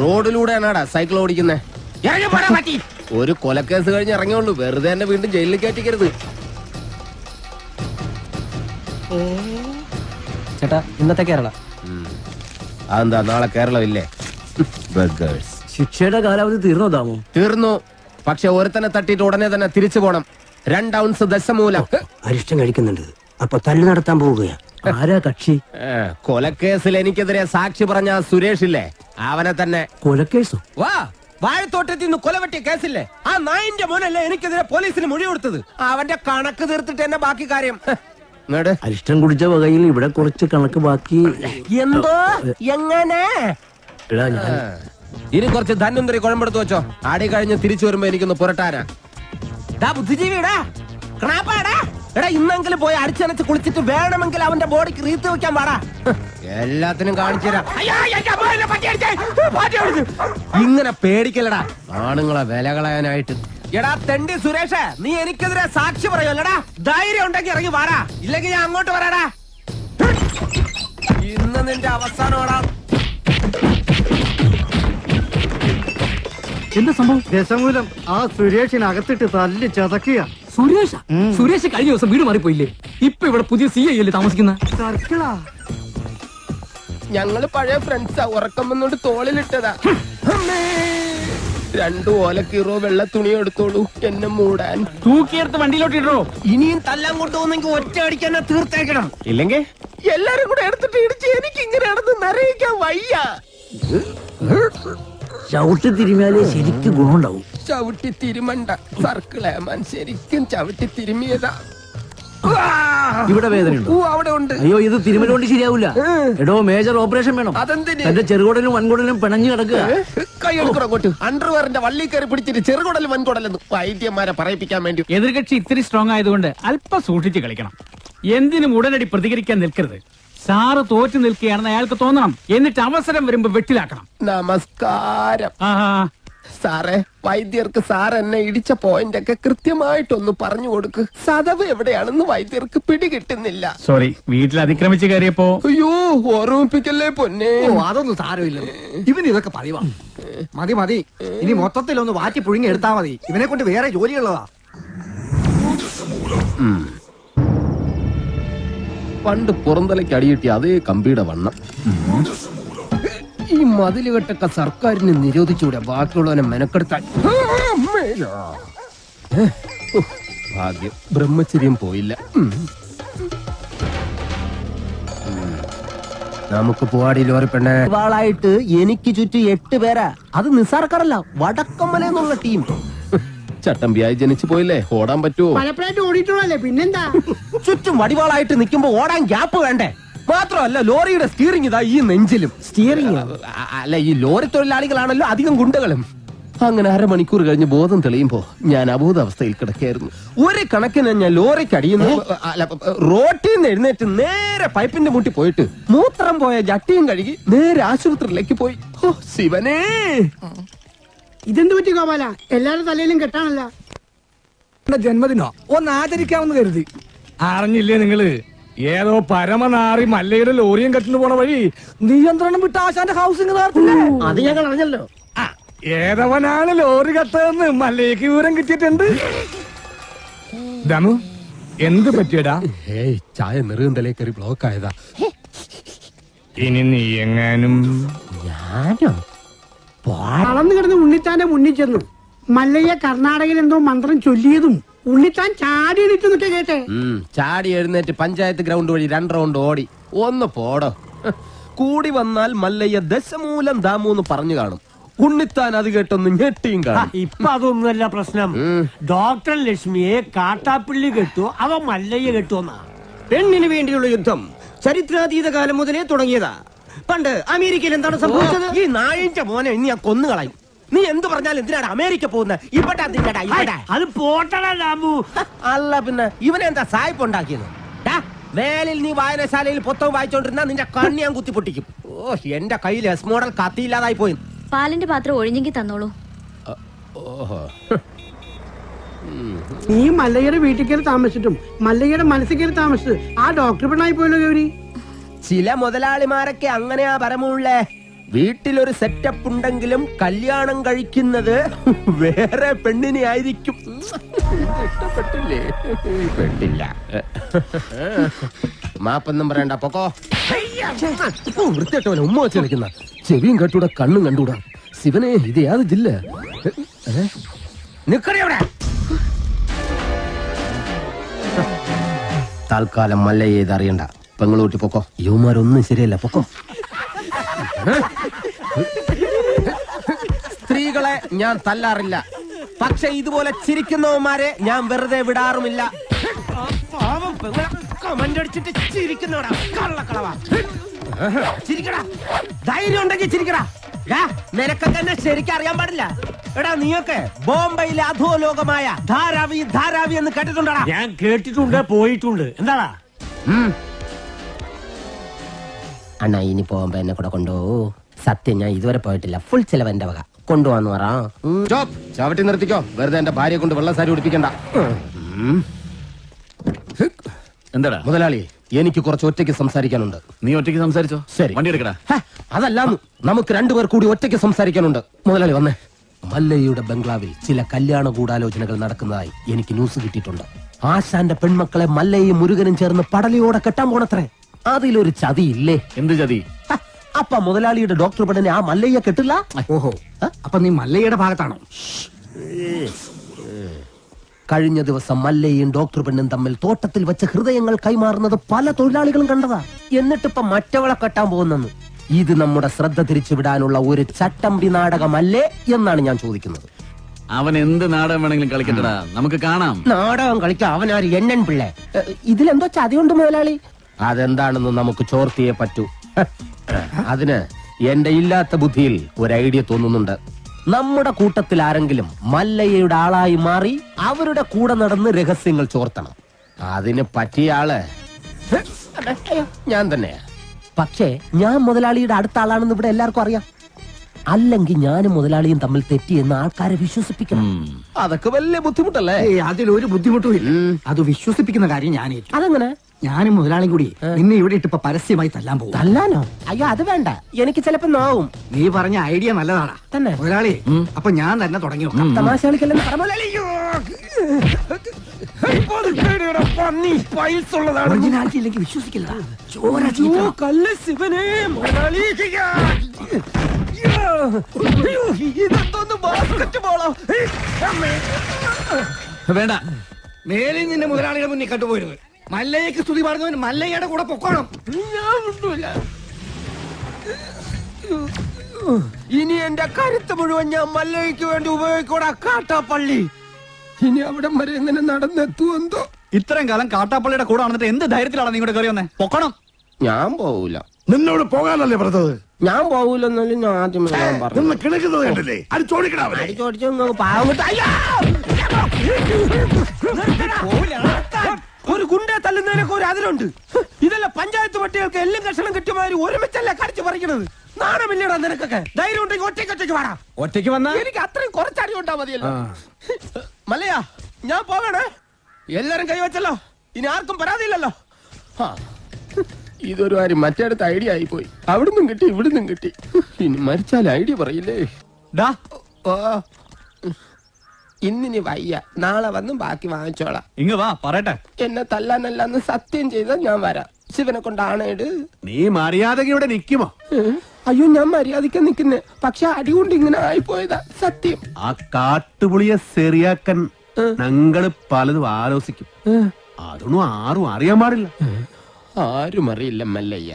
റോഡിലൂടെയാണാടാ cycle ഓടിക്കുന്നേ. ഒരു കൊലക്കേസ് കഴിഞ്ഞ് ഇറങ്ങിയുള്ളൂ, വെറുതെ എന്നെ വീണ്ടും ജയിലിൽ കയറ്റിക്കരുത്. ചേട്ടാ ഇന്നത്തെ കേരള അതെന്താ നാളെ കേരളം ഇല്ലേ? ശിക്ഷയുടെ കാലാവധി തീർന്നോ? തീർന്നു. പക്ഷെ ഒരുത്തനെ തട്ടിയിട്ട് ഉടനെ തന്നെ തിരിച്ചു പോണം. 2 ഔൺസ് ദശമൂലം. അരിഷ്ടം കഴിക്കുന്നുണ്ട്. അപ്പൊ തല്ലു നടത്താൻ പോവുകയാ. ആരാ കക്ഷി? കൊലക്കേസിൽ എനിക്കെതിരെ സാക്ഷി പറഞ്ഞ സുരേഷ് ഇല്ലേ, അവനെ തന്നെ. കൊലക്കേസോ? വാ, വാഴത്തോട്ടത്തിൽ നിന്ന് കൊലവെട്ടിയ കേസില്ലേ, ആ നായിന്റെ മോനല്ലേ എനിക്കെതിരെ പോലീസിന് മൊഴി കൊടുത്തത്. അവന്റെ കണക്ക് തീർത്തിട്ട് തന്നെ ബാക്കി കാര്യം. അരിഷ്ടം കുടിച്ച വകയിൽ ഇവിടെ കുറച്ച് കണക്ക് ബാക്കി. എന്തോ എങ്ങനെ? ഇനി കുറച്ച് ധന്വന്തരി കുഴമ്പെടുത്ത് വെച്ചോ. ആടി കഴിഞ്ഞ് തിരിച്ചു വരുമ്പോ എനിക്കൊന്ന് പുരട്ടാനാ. ബുദ്ധിജീവിടാ, എടാ ഇന്നെങ്കിലും പോയി അടിച്ചനച്ച് കുളിച്ചിട്ട് വേണമെങ്കിൽ അവന്റെ ബോഡിക്ക് റീത്ത് വെക്കാൻ പാടാ. എല്ലാത്തിനും കാണിച്ചു തരാം. ഇങ്ങനെ പേടിക്കലടാ ആണുങ്ങളെ വില കളയാനായിട്ട്. എടാ തെണ്ടി സുരേഷ്, നീ എനിക്കെതിരെ സാക്ഷി പറയുമല്ലടാ. ധൈര്യം ഉണ്ടെങ്കിൽ ഇറങ്ങി വാടാ, ഇല്ലെങ്കിൽ ഞാൻ അങ്ങോട്ട് വരാടാ. ഇന്ന് നിന്റെ അവസാനമാടാ. എന്താ സംഭവം? ദശമൂലം ആ സുരേഷിനകത്തിട്ട് തല്ലി ചതക്കുക. സുരേഷ് കഴിഞ്ഞ ദിവസം വീട് മാറിപ്പോയില്ലേ? ഇപ്പൊ ഇവിടെ പുതിയ CI അല്ലേ താമസിക്കുന്ന? ഞങ്ങള് പഴയ ഫ്രണ്ട്സാ. ഉറക്കം വന്നോണ്ട് തോളിലിട്ടതാ. 2 ഓലക്കീറോ വെള്ള തുണി എടുത്തോളൂ എന്നെ മൂടാൻ. തൂക്കിയെടുത്ത് വണ്ടിയിലോട്ട് ഇടോ. ഇനിയും തല്ലാൻ കൊണ്ടുപോകുന്നെങ്കിൽ ഒറ്റ അടിക്കാൻ തീർത്തേക്കണം. ഇല്ലെങ്കിൽ എല്ലാരും കൂടെ എടുത്തിട്ട് ഇടിച്ച് എനിക്ക് ഇങ്ങനെ നടന്ന് നിറയിക്കാൻ വയ്യ. ചവിട്ടി തിരുമിയാലേ ശരിക്കും ഗുണമുണ്ടാവും. ചവിട്ടി തിരുമണ്ട സർക്കിളേമാൻ, ശരിക്കും ചവിട്ടി തിരുമിയതാ. ഇവിടെ വേദനയുണ്ടോ? അവിടെ ഉണ്ട്. അയ്യോ, ഇത് തിരുമല കൊണ്ട് ശരിയാവൂല. എടോ, മേജർ ഓപ്പറേഷൻ വേണം. അതെന്തിന്? എന്റെ ചെറുകുടലും വൻകുടലും പിണഞ്ഞു കിടക്കുക. കൈയെടുക്കോട്ട് അണ്ടർവെയറിന്റെ വള്ളി കയറി പിടിച്ചിട്ട് ചെറുകുടലും വൻകുടലെന്ന് വൈദ്യന്മാരെ പറയിപ്പിക്കാൻ വേണ്ടി. എതിർകക്ഷി ഇത്തിരി സ്ട്രോങ് ആയതുകൊണ്ട് അല്പം സൂക്ഷിച്ച് കളിക്കണം. എന്തിനും ഉടനടി പ്രതികരിക്കാൻ നിൽക്കരുത്. സാറ് തോറ്റു നിൽക്കുകയാണെന്ന് അയാൾക്ക് തോന്നണം. എന്നിട്ട് അവസരം വരുമ്പോ വെട്ടിലാക്കണം. നമസ്കാരം സാറേ. വൈദ്യർക്ക് സാർ എന്നെ ഇടിച്ച പോയിന്റ് ഒക്കെ കൃത്യമായിട്ടൊന്ന് പറഞ്ഞു കൊടുക്ക്. സദവ് എവിടെയാണെന്ന് വൈദ്യർക്ക് പിടികിട്ടുന്നില്ല. സോറി, വീട്ടിൽ അതിക്രമിച്ച് കയറിയപ്പോ. അയ്യോ, ഓർമ്മിപ്പിക്കല്ലേ പൊന്നെ. അതൊന്നും സാരമില്ല. ഇവന് ഇതൊക്കെ പറയുവാ. മതി മതി, ഇനി മൊത്തത്തിലൊന്ന് വാറ്റി പുഴുങ്ങി എടുത്താ മതി. ഇവനെ കൊണ്ട് വേറെ ജോലിയുള്ളതാ. പണ്ട് പുറന്തലയ്ക്ക് അടിയിട്ടിയ അതേ കമ്പിയുടെ വണ്ണം. ഈ മതിലുകെട്ടൊക്കെ സർക്കാരിന് നിരോധിച്ചൂടെ ബാക്കിയുള്ളവനെ മെനക്കെടുത്താൻ. ഭാഗ്യം, ബ്രഹ്മചര്യം പോയില്ല. നമുക്ക് പോവാടി ലോറി പെണ്ണെ. വാളായിട്ട് എനിക്ക് ചുറ്റും 8 പേരാ. അത് നിസ്സാർക്കാരല്ല, വടക്കമ്മലെന്നുള്ള ടീം. ചട്ടമ്പിയായി ജനിച്ചു പോയില്ലേ, ഓടാൻ പറ്റുമോ? പലപ്പോഴായിട്ട് ഓടിയിട്ടുള്ളല്ലേ, പിന്നെന്താ? ചുറ്റും വടിവാളായിട്ട് നിൽക്കുമ്പോ ഓടാൻ ഗ്യാപ്പ് വേണ്ടേ? മാത്രമല്ല ലോറിയുടെ സ്റ്റിയറിംഗ് ഇതാ ഈ നെഞ്ചിലും. സ്റ്റിയറിംഗ് അല്ല, ഈ ലോറി തൊഴിലാളികളാണല്ലോ അധികം ഗുണ്ടകളും. അങ്ങനെ 1/2 മണിക്കൂർ കഴിഞ്ഞ് ബോധം തെളിയുമ്പോ ഞാൻ അബോധാവസ്ഥയിൽ കിടക്കായിരുന്നു. ഒരു കണക്കിന് ഞാൻ ലോറിക്ക് അടിയുന്നു. റോട്ടിൽ നിന്ന് എഴുന്നേറ്റ് നേരെ പൈപ്പിന്റെ മുട്ടി പോയിട്ട് മൂത്രം പോയ ജട്ടിയും കഴുകി നേരെ ആശുപത്രിയിലേക്ക് പോയി. ഓ ശിവനേ, ഇതെന്ത് പറ്റി ഗോപാല? എല്ലാരും തലയിലും കെട്ടാണല്ല. ജന്മദിനോ ഒന്ന് ആചരിക്കാമെന്ന് കരുതി. അറിഞ്ഞില്ലേ നിങ്ങള്? ഏതോ പരമനാറി മല്ലയുടെ ലോറിയും കെട്ടിന് പോണ വഴി നിയന്ത്രണം വിട്ട ആശാന്റെ ഹൗസിംഗ് നടത്തില്ലേ? അത് ഞങ്ങൾ അറിഞ്ഞല്ലോ. ഏതവനാണ് ലോറി കത്തതെന്ന് മല്ലയ്ക്ക് വിവരം കിട്ടിയിട്ടുണ്ട്. ദമു, എന്ത് പറ്റിയടാ? ചായ നെറുകന്തലേ കയറി ബ്ലോക്ക് ആയതാ. ഇനി നീ എങ്ങാനും. ഞാനോ? വളർന്നു കിടന്ന് ഉണ്ണിത്താന്റെ മുന്നിൽ ചെന്നു. മല്ലയ്യ കർണാടകയിൽ എന്തോ മന്ത്രം ചൊല്ലിയതും ഉണ്ണിത്താൻ ചാടി എണീറ്റ് കേട്ടെ. ചാടി എഴുന്നേറ്റ് പഞ്ചായത്ത് ഗ്രൗണ്ട് വഴി 2 റൗണ്ട് ഓടി. ഒന്ന് പോടോ. കൂടി വന്നാൽ മല്ലയ്യ ദശമൂലം ദാമൂന്ന് പറഞ്ഞു കാണും. ഉണ്ണിത്താൻ അത് കേട്ടൊന്ന് ഞെട്ടിയും കാണും. ഇപ്പൊ അതൊന്നുമല്ല പ്രശ്നം. ഡോക്ടർ ലക്ഷ്മിയെ കാട്ടാപ്പിള്ളി കെട്ടുവോ അവ മല്ലയ്യ കെട്ടുവോന്നാ. പെണ്ണിന് വേണ്ടിയുള്ള യുദ്ധം ചരിത്രാതീത കാലം മുതലേ തുടങ്ങിയതാ. പണ്ട് അമേരിക്കയിൽ എന്താണ് സംഭവിച്ചത്? ഈ നായിന്റെ മോനെ ഇനി ഞാൻ കൊന്നുകളയും. നീ എന്ത് പറഞ്ഞാലും എന്തിനാണ് അമേരിക്ക പോകുന്നത്? ഇവിടെ അത് പോട്ടടാ ലാബു. അല്ല പിന്നെ ഇവനെന്താ സായിപ്പ് ഉണ്ടാക്കിയത്? വേലിൽ നീ വായനശാലയിൽ പുസ്തകം വായിച്ചോണ്ടിരുന്ന നിന്റെ കണ്ണി ഞാൻ കുത്തിപ്പൊട്ടിക്കും. ഓ, എന്റെ കയ്യിൽ എസ് മോഡൽ കത്തിയില്ലാതായി പോയി. പാലിന്റെ പാത്രം ഒഴിഞ്ഞെങ്കിൽ തന്നോളൂ. ഓഹോ, നീ മല്ലയ്യയുടെ വീട്ടിൽ കയറി താമസിച്ചിട്ടും മല്ലയ്യയുടെ മനസ്സിൽ കയറി താമസിച്ചത് ആ ഡോക്ടർ പെണ്ണായി പോയല്ലോ ഗൗരി. ചില മുതലാളിമാരൊക്കെ അങ്ങനെയാ പരമുള്ളേ. വീട്ടിലൊരു സെറ്റപ്പ് ഉണ്ടെങ്കിലും കല്യാണം കഴിക്കുന്നത് വേറെ പെണ്ണിനെ ആയിരിക്കും. ഇഷ്ടപ്പെട്ടില്ലേ? പെട്ടില്ല. മാപ്പൊന്നും പറയണ്ട, പൊക്കോ. വൃത്തിയായിട്ടവനെ ഉമ്മ വെച്ച് കളിക്കുന്ന ചെവിയും കെട്ടൂടാ കണ്ണും കണ്ടൂടാ. ശിവനെ, ഇത് യാത് ജില്ല? നിക്കടി അവിടെ. തൽക്കാലം മല്ലയെ ഇത് അറിയണ്ട. പെങ്ങളൂട്ടി പൊക്കോ. യുവമാരൊന്നും ശരിയല്ല, പൊക്കോ. സ്ത്രീകളെ ഞാൻ തല്ലാറില്ല, പക്ഷെ ഇതുപോലെ ചിരിക്കുന്നവന്മാരെ ഞാൻ വെറുതെ വിടാറുമില്ല. കമന്റ് അടിച്ചിട്ട് ചിരിക്കുന്നവടാ കള്ളക്കളവാ. ചിരിക്കടാ, ധൈര്യം ഉണ്ടെങ്കിൽ ചിരിക്കടാ. നിനക്കൊക്കെ എന്നെ ശരിക്കും അറിയാൻ പാടില്ല. എടാ, നീയൊക്കെ ബോംബെയിലെ അധോലോകമായ ധാരാവി ധാരാവി എന്ന് കേട്ടിട്ടുണ്ടാ? ഞാൻ കേട്ടിട്ടുണ്ട്, പോയിട്ടുണ്ട്. എന്താടാ അണ്ണാ, ഇനി പോകുമ്പോ എന്നെ കൂടെ കൊണ്ടുപോകൂ. സത്യം, ഞാൻ ഇതുവരെ പോയിട്ടില്ല. ഫുൾ ചെലവ് എന്റെ വക. കൊണ്ടുപോവാന്ന് പറ. ചവിട്ടി നിർത്തിക്കോ. വെറുതെ എന്റെ ഭാര്യയെ കൊണ്ട് വെള്ളസാരി ഉടിപ്പിക്കണ്ട. എന്താടാ മുതലാളി, എനിക്ക് കുറച്ച് ഒറ്റയ്ക്ക് സംസാരിക്കാനുണ്ട്. നീ ഒറ്റയ്ക്ക് സംസാരിച്ചോ? ശരി, വണ്ടി എടുക്കടാ. അതല്ലാന്ന്, നമുക്ക് രണ്ടുപേർ കൂടി ഒറ്റയ്ക്ക് സംസാരിക്കാനുണ്ട്. മുതലാളി വന്നേ. മല്ലയ്യയുടെ ബംഗ്ലാവിൽ ചില കല്യാണ ഗൂഢാലോചനകൾ നടക്കുന്നതായി എനിക്ക് ന്യൂസ് കിട്ടിയിട്ടുണ്ട്. ആശാന്റെ പെൺമക്കളെ മല്ലയും മുരുകനും ചേർന്ന് പടലയോടെ കെട്ടാൻ പോണത്രേ. അതിലൊരു ചതിയില്ലേ? എന്ത് ചതി? അപ്പ മുതലാളിയുടെ ഡോക്ടർ പെണ്ണിനെ ആ മല്ലയ്യ കെട്ടില്ല. ഓഹോ, അപ്പൊ നീ മല്ലയ്യയുടെ ഭാഗത്താണോ? കഴിഞ്ഞ ദിവസം മല്ലയും ഡോക്ടർ പെണ്ണും തമ്മിൽ തോട്ടത്തിൽ വെച്ച് ഹൃദയങ്ങൾ കൈമാറുന്നത് പല തൊഴിലാളികളും കണ്ടതാ. എന്നിട്ടിപ്പ മറ്റവളെ കെട്ടാൻ പോകുന്നെന്ന്. ഇത് നമ്മുടെ ശ്രദ്ധ തിരിച്ചുവിടാനുള്ള ഒരു ചട്ടമ്പി നാടകമല്ലേ എന്നാണ് ഞാൻ ചോദിക്കുന്നത്. അവൻ എന്ത് നാടകം വേണമെങ്കിലും കളിക്കട്ടടാ, നമുക്ക് കാണാം. നാടകം കളിക്കാൻ അവനാര് എണ്ണൻ പിള്ളേ? ഇതിലെന്തോ ചതിയുണ്ട് മുതലാളി. അതെന്താണെന്ന് നമുക്ക് ചോർത്തിയേ പറ്റൂ. അതിന് എന്റെ ഇല്ലാത്ത ബുദ്ധിയിൽ ഒരു ഐഡിയ തോന്നുന്നുണ്ട്. നമ്മുടെ കൂട്ടത്തിൽ ആരെങ്കിലും മല്ലയ്യയുടെ ആളായി മാറി അവരുടെ കൂടെ നടന്ന് രഹസ്യങ്ങൾ ചോർത്തണം. അതിന് പറ്റിയ ആള് ഞാൻ തന്നെയാ. പക്ഷേ ഞാൻ മുതലാളിയുടെ അടുത്ത ആളാണെന്ന് ഇവിടെ എല്ലാവർക്കും അറിയാം. അല്ലെങ്കിൽ ഞാനും മുതലാളിയും തമ്മിൽ തെറ്റിയെന്ന് ആൾക്കാരെ വിശ്വസിപ്പിക്കണം. അതൊക്കെ വലിയ ബുദ്ധിമുട്ടല്ലേ? അതിലൊരു ബുദ്ധിമുട്ടും ഇല്ല. അത് വിശ്വസിപ്പിക്കുന്ന കാര്യം ഞാൻ ഏറ്റു. അതെങ്ങനെ? ഞാനും മുതലാളിയും കൂടി നിന്നെ ഇവിടെ ഇട്ടിപ്പോ പരസ്യമായി തല്ലാൻ പോകും. തല്ലാനോ? അയ്യോ, അത് വേണ്ട. എനിക്ക് ചിലപ്പോ നോവും. നീ പറഞ്ഞ ഐഡിയ നല്ലതാടാ തന്നെ മുതലാളി. അപ്പൊ ഞാൻ തന്നെ തുടങ്ങി നോക്കാം. തമാശ കളിക്കല്ലെന്ന് പറ. ഒറിജിനാലിറ്റി ഇല്ലെങ്കിൽ വിശ്വസിക്കില്ല. വേണ്ട, മേലിൽ നിന്റെ മുതലാളിയുടെ മുന്നിൽ കണ്ടുപോയിരുന്നു. മല്ലയ്യക്ക് സ്തുതി പാടുന്നവൻ മല്ലയ്യയുടെ കൂടെ പൊക്കോണം. ഇനി എന്റെ കരുത്ത് മുഴുവൻ ഞാൻ മല്ലയ്ക്ക് വേണ്ടി ഉപയോഗിക്കൂടാ. കാട്ടാപ്പള്ളി ഇനി അവിടം വരെ എങ്ങനെ നടന്നെത്തുവെന്തോ. ഇത്രയും കാലം കാട്ടാപ്പള്ളിയുടെ കൂടെ നടന്നിട്ട് എന്ത് ധൈര്യത്തിലാണ് നീ ഇങ്ങോട്ട് കയറി വന്നേ? പൊക്കണം. ഞാൻ പോവൂല. നിന്നോട് പോകാനല്ലേ പറഞ്ഞത്? ഞാൻ പോവൂലെന്നാലും ഞാൻ ആദ്യം പറഞ്ഞു. നിന്ന് കിണക്കുന്നത് കണ്ടില്ലേ? അത് ചോദിക്കണേ. ചോദിച്ചു പാവം. ഒരു ഗുണ്ട തല്ലുന്നതിനൊക്കെ ഒരു അതിലുണ്ട്. ഇതെല്ലാം പഞ്ചായത്ത് പട്ടികൾക്ക് എല്ലാം കഷണം കിട്ടിയമാതിരി ഒരുമിച്ചല്ല കടിച്ചു പറിക്കണത്. നാണമില്ലടാ നിനക്കൊക്കെ. ധൈര്യം ഉണ്ടെങ്കിൽ ഒറ്റയ്ക്ക് വാടാ. ഒറ്റയ്ക്ക് വന്നാ എനിക്ക് അത്രയും കുറച്ചടി ഉണ്ടാ മതിയല്ലോ. മല്ലയാ, ഞാൻ പോകണേ. എല്ലാരും കൈവച്ചല്ലോ, ഇനി ആർക്കും പരാതിയില്ലല്ലോ. ഇതൊരു കാര്യം മറ്റേടത്ത് ഐഡിയ ആയിപ്പോയി. അവിടുന്നും കിട്ടി ഇവിടുന്നും കിട്ടി. ഇനി മരിച്ചാൽ ഐഡിയ പറയില്ലേ? ഇന്നിനി വയ്യ, നാളെ വന്ന് ബാക്കി വാങ്ങിച്ചോളാം. ഇങ്ങ വാ, പറയട്ടെ. എന്നെ തല്ലാനല്ലെന്ന് സത്യം ചെയ്താൽ ഞാൻ വരാം. ശിവനെ കൊണ്ടാണേട്. നീ മര്യാദക്ക് ഇവിടെ നിക്കുമോ? അയ്യോ, ഞാൻ മര്യാദയ്ക്ക് നിക്കുന്നേ. പക്ഷെ അടികൊണ്ട് ഇങ്ങനെ ആയിപ്പോയതാ സത്യം. ആ കാട്ടുപുളിയെ ശരിയാക്കാൻ ഞങ്ങള് പലതും ആലോചിക്കും. അതൊന്നും ആരും അറിയാൻ പാടില്ല. ആരും അറിയില്ല മല്ലയ്യ.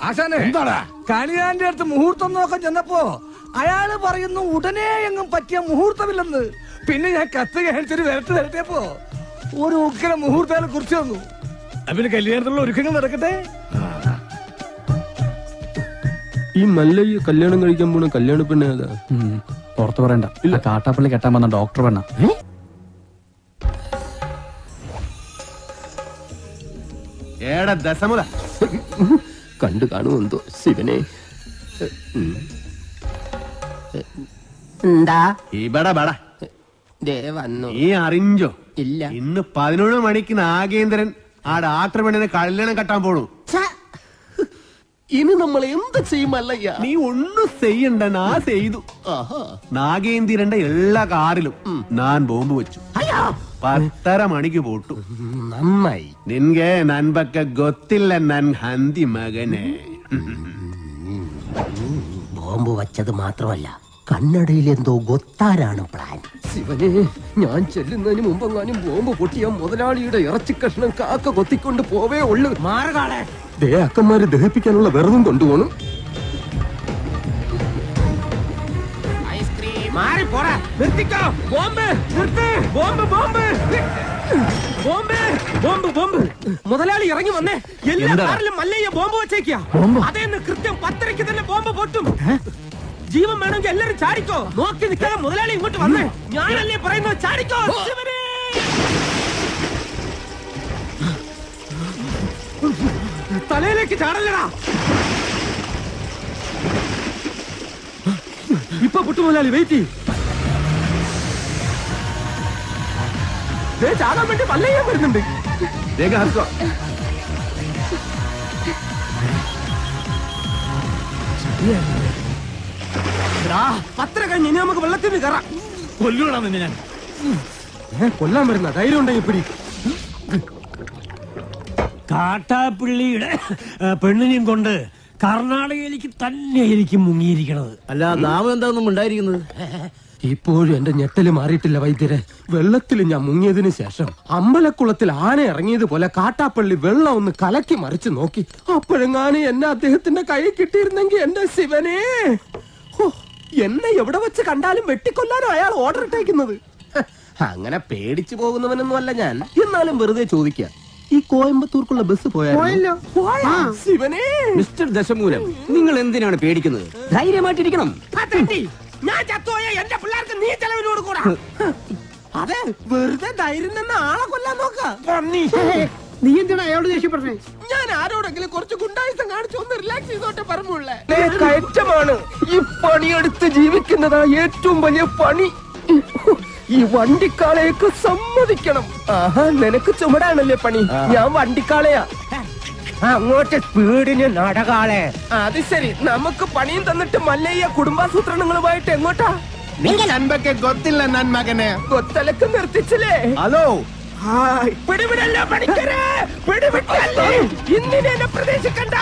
ആശാനെ, എന്താടാ കണിയാന്റെ അടുത്ത് മുഹൂർത്തം നോക്കാൻ ചെന്നപ്പോ അയാള് പറയുന്നു ഉടനെ എങ്ങും പറ്റിയ മുഹൂർത്തമില്ലെന്ന്. പിന്നെ ഞാൻ കത്ത് കാണിച്ചൊരു വരട്ടിയപ്പോ ഒരു ഉഗ്ര മുഹൂർത്തം കുറിച്ച് തന്നു. അവന് കല്യാണത്തിലുള്ള ഒരുക്കങ്ങൾ നടക്കട്ടെ. ഈ മല്ലയ്യ കല്യാണം കഴിക്കാൻ പോണ കല്യാണ പെണ്ണ ഏതാ? പുറത്ത് പറയണ്ട. ഇല്ല, കാട്ടാപ്പള്ളി കെട്ടാൻ വന്ന ഡോക്ടർ പെണ്ണ. ഏടാ ദശമുല കണ്ടു കാണുമെന്തോ ശിവനെ. എന്താ ഇവിടെ ബട ദേ വന്നു. നീ അറിഞ്ചോ ഇല്ല. ഇന്ന് 11 മണിക്ക് നാഗേന്ദ്രൻ ആ ഡാക്ടർ പെണ്ണിനെ കല്യാണം കെട്ടാൻ പോണു. ഇനി നമ്മൾ എന്ത് ചെയ്യുമല്ലയ്യ? നീ ഒന്നും ചെയ്യണ്ട, നാ ചെയ്തു. നാഗേന്ദ്രന്റെ എല്ലാ കാറിലും ഞാൻ ബോംബ് വെച്ചു. 10:30 മണിക്ക് പോട്ടു. നന്നായി. നിൻಗೆ ನನ್ ಬಗ್ಗೆ ಗೊತ್ತಿಲ್ಲ ನನ್ ಹಂದಿ ಮಗನೇ. ബോംബ് വച്ചത് മാത്രമല്ല, കണ്ണടയിൽ എന്തോ ഗൊത്താരാണ് പ്ലാൻ. ശിവനെ, ഞാൻ ചെല്ലുന്നതിന് മുമ്പെങ്ങാനും ബോംബ് പൊട്ടിയ മുതലാളിയുടെ ഇറച്ചി കഷ്ണം കാക്ക കൊത്തിക്കൊണ്ട് പോവേ ഉള്ളു. മാറുകാളെ ദേ അക്കന്മാര് ദഹിപ്പിക്കാനുള്ള വെറുതും കൊണ്ടുപോകണം. മുതലാളി ഇറങ്ങി വന്നേ. എല്ലാ കാറിലും മല്ലയ്യ ബോംബ് വെച്ചേക്കാ. അതേന്ന് കൃത്യം 10:30 തന്നെ ബോംബ് പൊട്ടും. ജീവൻ വേണമെങ്കിൽ എല്ലാരും ചാടിക്കോ. നോക്കി നിൽക്കാതെ മുതലാളി ഇങ്ങോട്ട് വന്നേ. ഞാനല്ലേ പറയുന്നത്, ചാടിക്കോ. ശിവനെ! തലയിലേക്ക് ചാടല്ലടാ. ഇപ്പൊ പൊട്ടു മുതലാളി, വെയിറ്റ്. ചാടാൻ വേണ്ടി മല്ലയ്യ വരുന്നുണ്ട്. പത്ര കഴിഞ്ഞ് ഇനി നമുക്ക് വെള്ളത്തിന് കയറാം. കൊല്ലൂടാ നിന്നെ ഞാൻ. കൊല്ലാൻ വരുന്ന ധൈര്യം ഉണ്ടെങ്കിൽ പിടി. കാട്ടാപ്പിള്ളിയുടെ പെണ്ണിനെയും കൊണ്ട് കർണാടകയിലേക്ക് തന്നെയായിരിക്കും മുങ്ങിയിരിക്കണത്. അല്ല, നാമം എന്താണെന്നും ഉണ്ടായിരിക്കുന്നത്? ഇപ്പോഴും എന്റെ ഞെട്ടല് മാറിയിട്ടില്ല വൈദ്യരെ. വെള്ളത്തിൽ ഞാൻ മുങ്ങിയതിനു ശേഷം അമ്പലക്കുളത്തിൽ ആന ഇറങ്ങിയതുപോലെ കാട്ടാപ്പള്ളി വെള്ളം ഒന്ന് കലക്കി മറിച്ച് നോക്കി. അപ്പോഴെങ്ങാനും എന്നെ അദ്ദേഹത്തിന്റെ കൈ കിട്ടിയിരുന്നെങ്കിൽ എന്റെ ശിവനെ, എന്നെ എവിടെ വെച്ച് കണ്ടാലും വെട്ടിക്കൊല്ലാനോ അയാൾ ഓർഡർ ഇട്ടേക്കുന്നത്. അങ്ങനെ പേടിച്ചു പോകുന്നവനൊന്നും അല്ല ഞാൻ. എന്നാലും വെറുതെ ചോദിക്കാം, ഈ കോയമ്പത്തൂർക്കുള്ള ബസ് പോയല്ലോ. ശിവനെ, മിസ്റ്റർ ദശമൂലം, നിങ്ങൾ എന്തിനാണ് പേടിക്കുന്നത്? ധൈര്യമായിട്ടിരിക്കണം. ഞാൻ ചത്തോയ എന്റെ പിള്ളേർക്ക് നീ ചെലവിന് കൊടുക്കൂടാ. അതെ, വെറുതെ ധൈര്യം നിന്ന് ആളെ കൊല്ലാൻ നോക്കാം. നീ എന്തിനാ അയാളോട് ദേഷ്യപ്പെട്ടേ? ഞാൻ ആരോടെങ്കിലും കുറച്ച് ഗുണ്ടായുസം കാണിച്ചു ഒന്ന് റിലാക്സ് ചെയ്തോട്ടെ പറഞ്ഞുള്ളേ. കയറ്റമാണ്. ഈ പണിയെടുത്ത് ജീവിക്കുന്നതാ ഏറ്റവും വലിയ പണി. ഈ വണ്ടിക്കാളെയൊക്കെ സമ്മതിക്കണം. ആഹാ, നിനക്ക് ചുമടാണല്ലേ പണി, ഞാൻ വണ്ടിക്കാളയാ. അങ്ങോട്ട് സ്പീഡിന് നടകാളെ. അത് ശരി, നമുക്ക് പണിയും തന്നിട്ട് മല്ലയ്യ കുടുംബാസൂത്രണങ്ങളുമായിട്ട് എങ്ങോട്ടാ? ನನ್ ಬಗ್ಗೆ ಗೊತ್ತಿಲ್ಲ ನನ್ ಮಗನೇ. കൊത്തലക്ക് നിർത്തിച്ചില്ലേ? ഹലോ, പിടിവിടല്ലോ പണിക്കരെ, പിടിവിട്ടല്ലേ. ഇന്നിനെ പ്രതീക്ഷിക്കണ്ട.